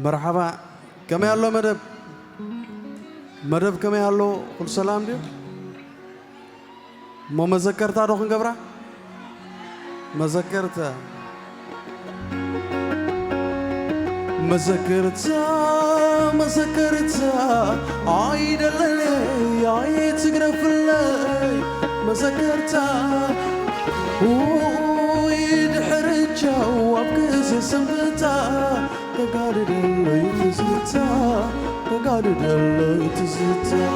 مرحبا كما يالله مدب كما يالله كل سلام ديو ما مذكرتا روحن قبرا مذكرتا عيد الليل عيد تقرف الليل مذكرتا ويد حرجة وابكس سمتا تقارد اللي تزتا تقارد اللي تزتا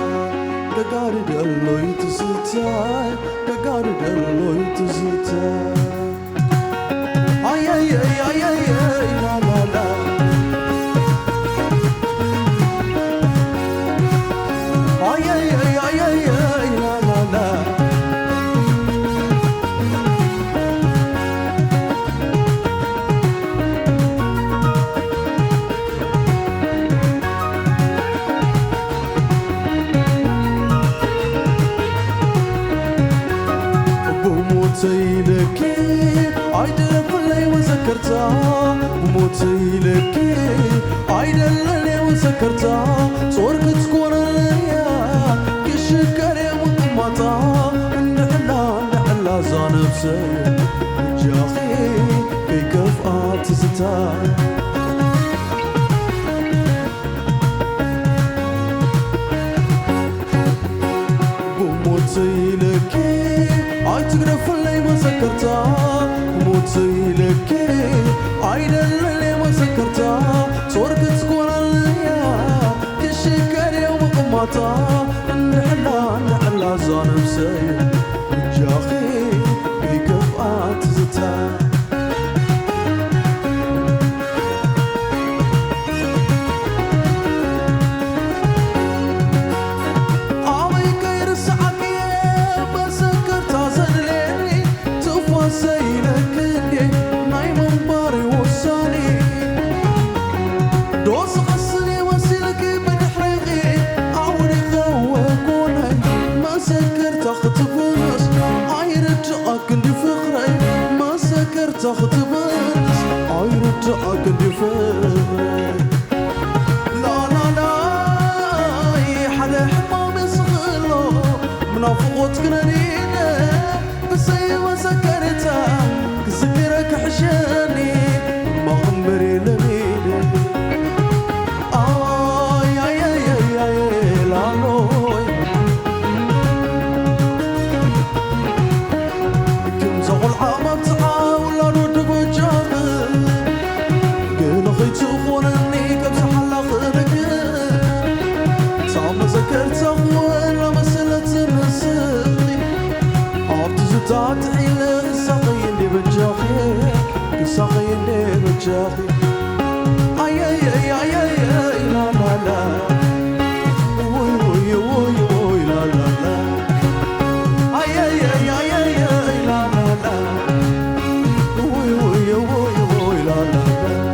تقارد اللي تزتا تقارد اللي تزتا ay ay ay ay ay la la la ay ay ay ay ay la la la بموتي لك عيد الليل وذكرتها بموتي لك عيد الليل وذكرتها صورك تكون ليا كشكر يا مطمطا نحلا زانبسي جاخي في كفات زتا بموتي لك عيد تقرف الليل وذكرتها موتي لك عيد الليل وذكرتها صورك تكون ليا كشكر يا مطمطا نحلا زانبسي جاخي في كفات زتا تاخد بس عيرت أكد فخري لا لا لا حدا حمام يصغلو منافقوت كنانينا بس أيوة سكرتها كسكرك حشاني ما غمري لميني آي آي آي آي آي لا لوي كم زغل عامة تعاول تعطي لساقي اللي بجاخي ساقي اللي بجاخي اي اي اي اي اي لا لا لا وي وي وي وي لا لا لا اي اي اي اي اي لا لا لا وي وي وي وي لا لا لا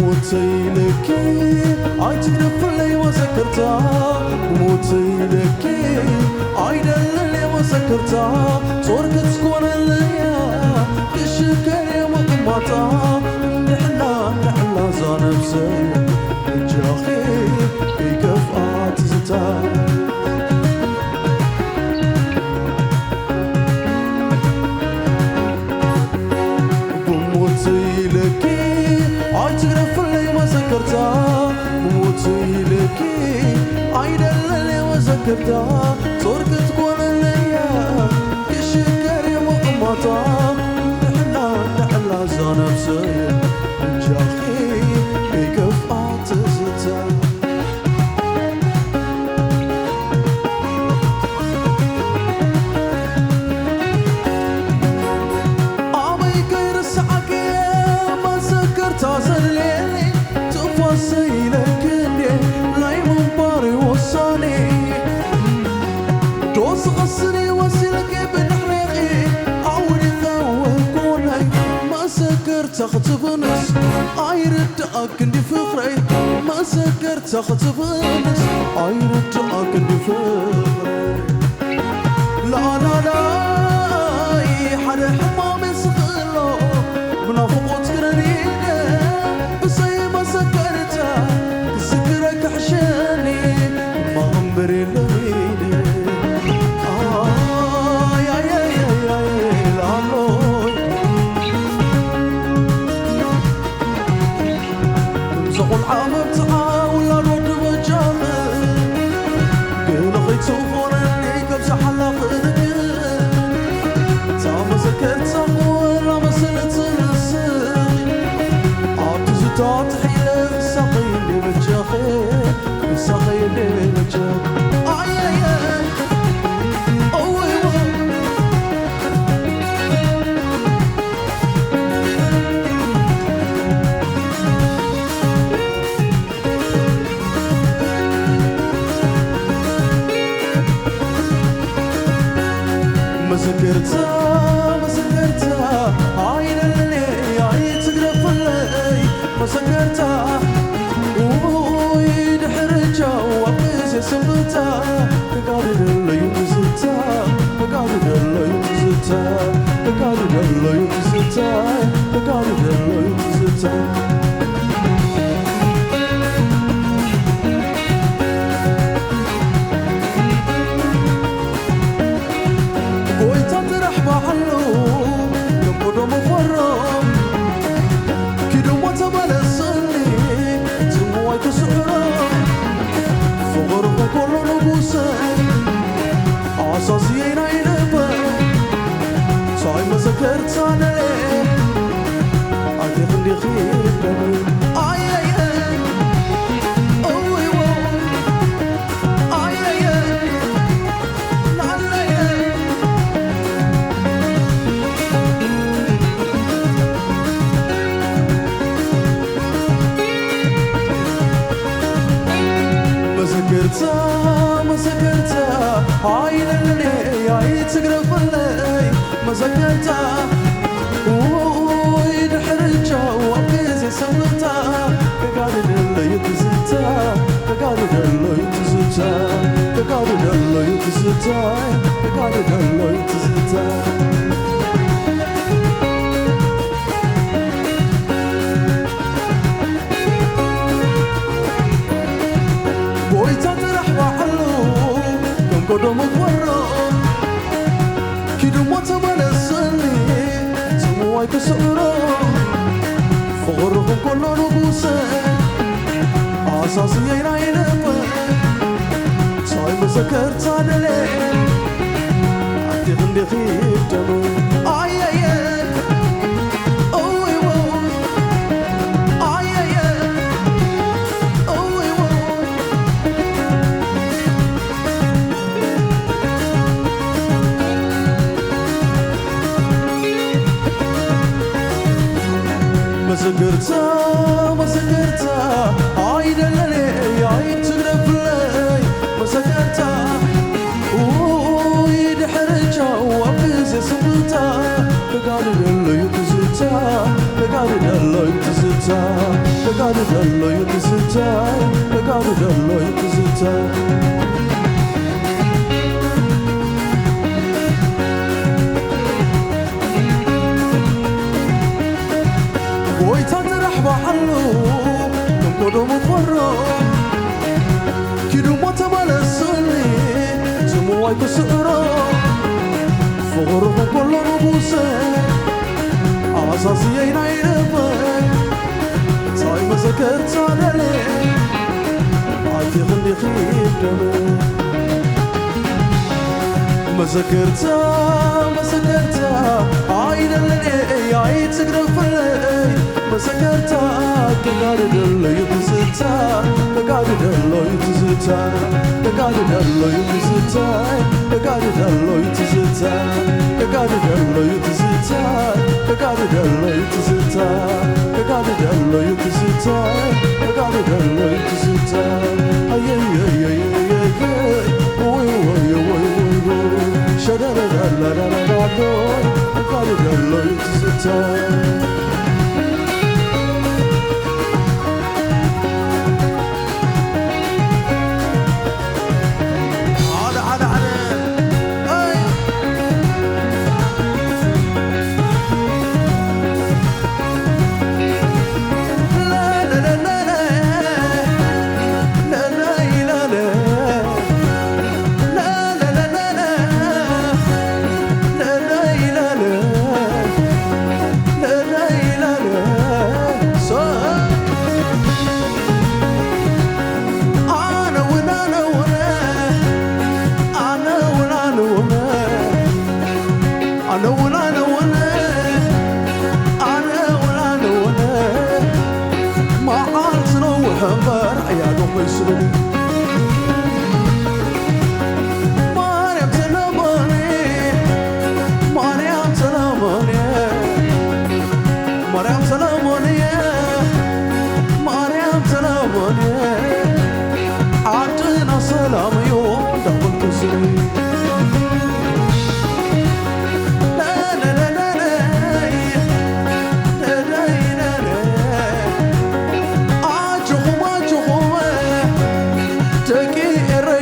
موتي لك عيد الليل وذكرتها موتي لك عيد الليل وذكرتها صورك تكون ليا كشكر يا مطمطا نحلا زانبسي جاخي في كفات زتا بموتي لك عيد الليل وذكرتها موتي لك عيد الليل وذكرتها صورك تكون ليا كشكر يا مطمطا نحلا زانبسي جاخي في كفات زتا تاخد بنص عيرت أكن دي فخري ما مسكرت أختفنس عيرت أكل فخر لا لا لا حدا حمام يسخلو منافقوت كرنينه بس مسكرت تسكرك حشاني ما غنبري لمينه والعامر تعاول الرد وجاهه قيل خيت وفورني كبس حلاق ذكر تعم سكرت سقولا مسلت السر عطز تعطحيله ساقيني بجاخي ساقيني بجاخي مسكرتها عين اللي عين تقرف اللي مسكرتها ويدحرجها وابيز يسمتها بقارد اللي يمزتها بقارد اللي يمزتها بقارد اللي يمزتها بقارد اللي يمزتها عصاصيين عينبا صايم مسكرت انا ليه عادي خلي خير اي اي اوي وو اي اي لا لا مسكرتها عين اللي عيد تقرب اللي مسكرتها ويدحرجها وابيز يسوتها بقارد اللي يتزتها بقارد اللي يتزتها بقارد اللي يتزتها بقارد اللي يتزتها قدام الورا كده ما تبلسني سموي كسرة فغرهم كله نبوسه عصاصي عينبا صايم مسكرت انا ليه عندي غندي خيب دمو اي اي اوي وو اي اي اوي وو مسكرتها عيد اللي عيد تقرب لي مسكرتها ويدحرجها وابيز يسبتها بقارد اللي يتزتها بقارد اللي يتزتها بقارد اللي يتزتها بقارد اللي يتزتها بحلو من قدام الفرا كيلو ما تبلسني سموي كسرة فغرهم كله نبوسه عصاصيين عينبا صايم مسكرت انا ليه عادي خلي خيب دمو مسكرتها عين اللي عيد تقرب اللي مسكرتها بقارد اللي يتزتها بقارد اللي يتزتها بقارد اللي يتزتها بقارد اللي يتزتها بقارد اللي يتزتها بقارد اللي يتزتها بقارد اللي يتزتها بقارد اللي يتزتها اي اي اي اي وي وي وي شدا لا لا لا لا لا بقارد اللي يتزتها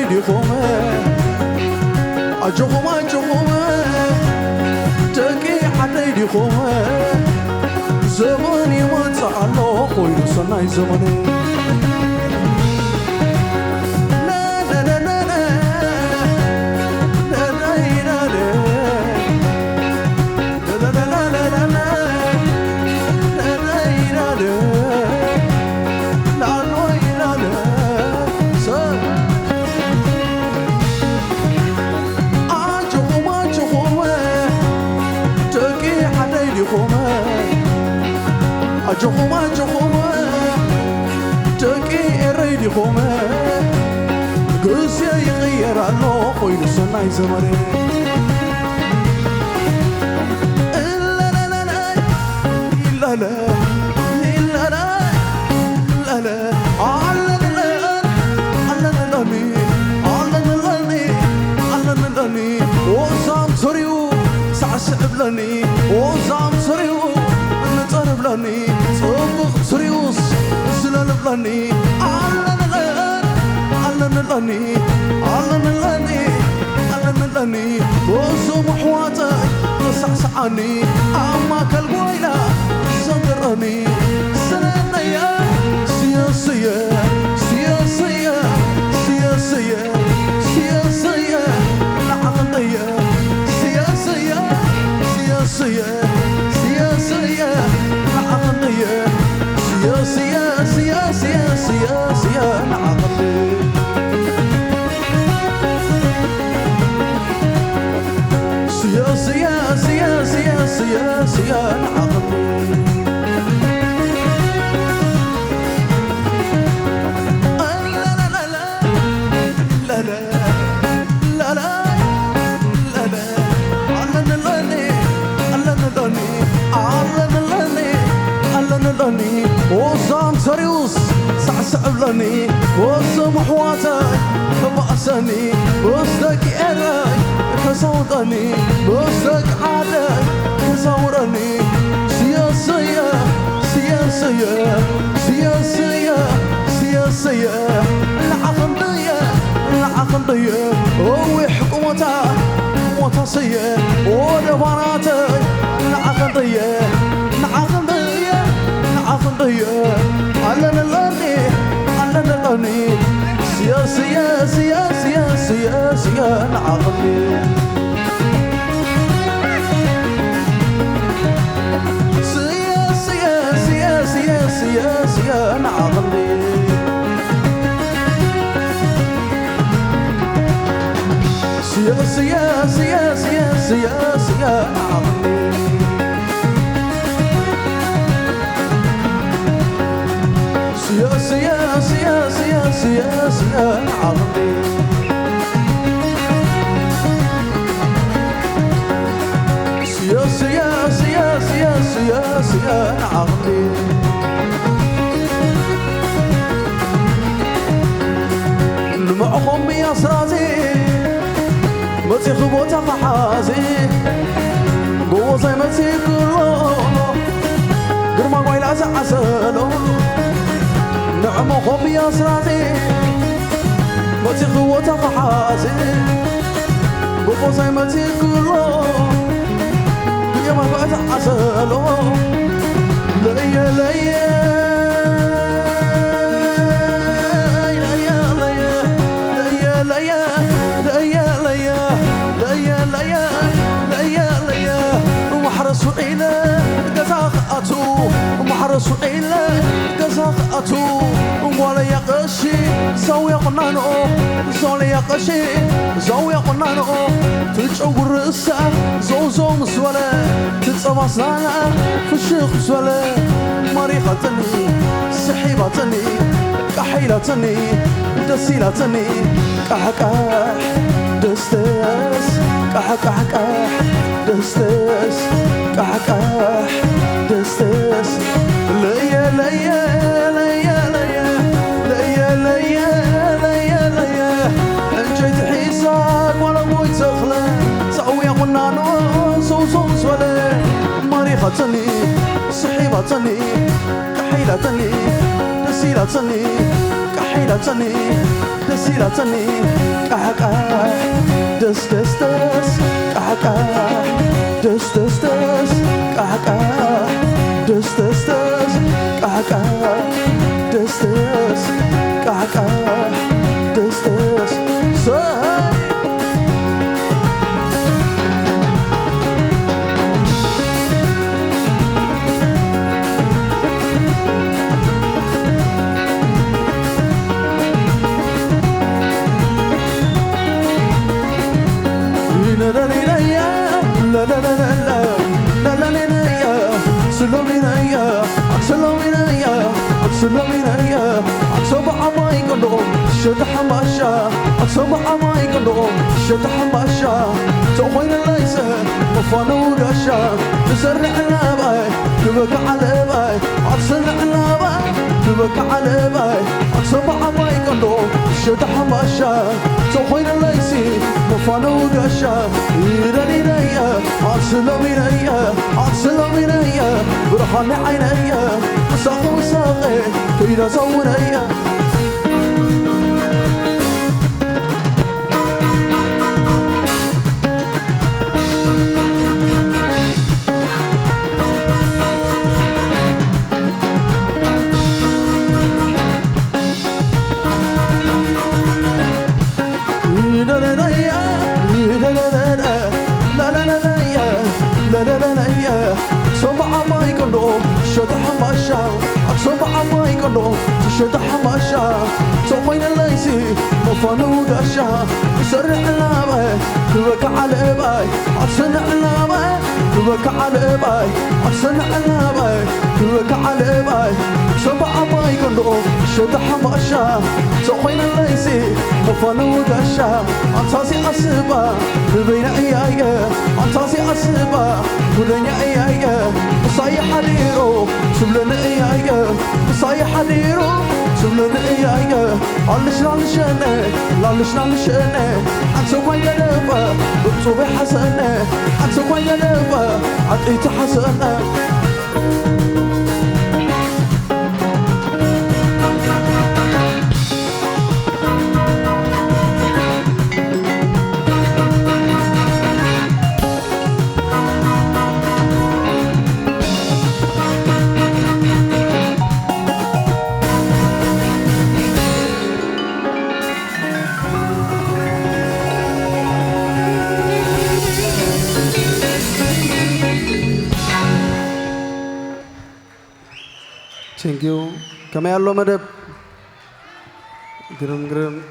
حديدي خومة أجوهما تكي حديدي خومة زماني ما تعلو خوي صناي زماني جخوما تكي الريدي خوما قرسيا يغير الله خوي صناي زماني لا لا لا لا لا لا لا لا على وزام سريو سعسب لني وزام سريو نطرب لني صبغ سريوس زلال بلني علن لني وزو محواتي تصعصعني أما كالبويلة صدرني سنانيا سياسية العقدية سياسية العقدية سياسية العقدية سياسية العقدية وصام سريوس سعسعب لني وصم حواتي بأسني وصدك إراي كسودني وصدك عادي كسورني سياسية العقدية هو حكومتها متصية ودفراتي العقدية علن لني سياسية العقدية سياسية العقدية سياسية العقدية سياسية العقدية سياسية العقدية المعهم يا سرازي متي خبوتا فحازي قوة زي متي كله قرما قويلة زعسلو نعمهم يا سرازي متي خبوتا فحازي قوة زي متي كله ما بعد عسلو وحرصوا إلى قزاقاتو ولا يقشي زاوية قنانو تجعو الرئسة زوزو مسولة تتصبصنا في الشيخ مسولة مريخة سحيبة كحيلة دسيلة كحكاح دستس كحكاح دستس كحكاح دستس ليا انجيت حيساك ولا بويت سخلة ساوية قنانو زوزو مسولة مريخة سحيبة كحيلة دسيلة كحيلة دسيلة ሲላተኒ ቃቃ ደስ ደስ ደስ ቃቃ ደስ ደስ ደስ ቃቃ ደስ ደስ ደስ ቃቃ ደስ ደስ ቃቃ ደስ ደስ سلومينيا أكسب عماي قلوم شد حماشا أكسب عماي قلوم شد حماشا توين ليس مفانو رشا تسرع لاباي تبقى على باي أكسر لاباي تبقى على باي أكسب عماي قلوم شد حماشا توين ليس مفانو رشا إيرانينيا أكسلومينيا برهان عينيا ساقو ساقي كيدا زوريا شد حماشا توين ليسي مفانو دشا سرع لاباي تبقى على باي أصنع لاباي تبقى على باي أصنع لاباي تبقى على باي سبع باي كندو شد حماشا توين ليسي مفانو دشا أنتاسي أسبا بين أيايا أنتاسي أسبا بين أيايا صايح حديرو سبلنا أيايا صايح حديرو سبلنا أيايا علش نالشنا أنت وين لبا بتصوب حسنة أنت وين لبا عطيت حسنة Thank you. Kami allo madab. Geram.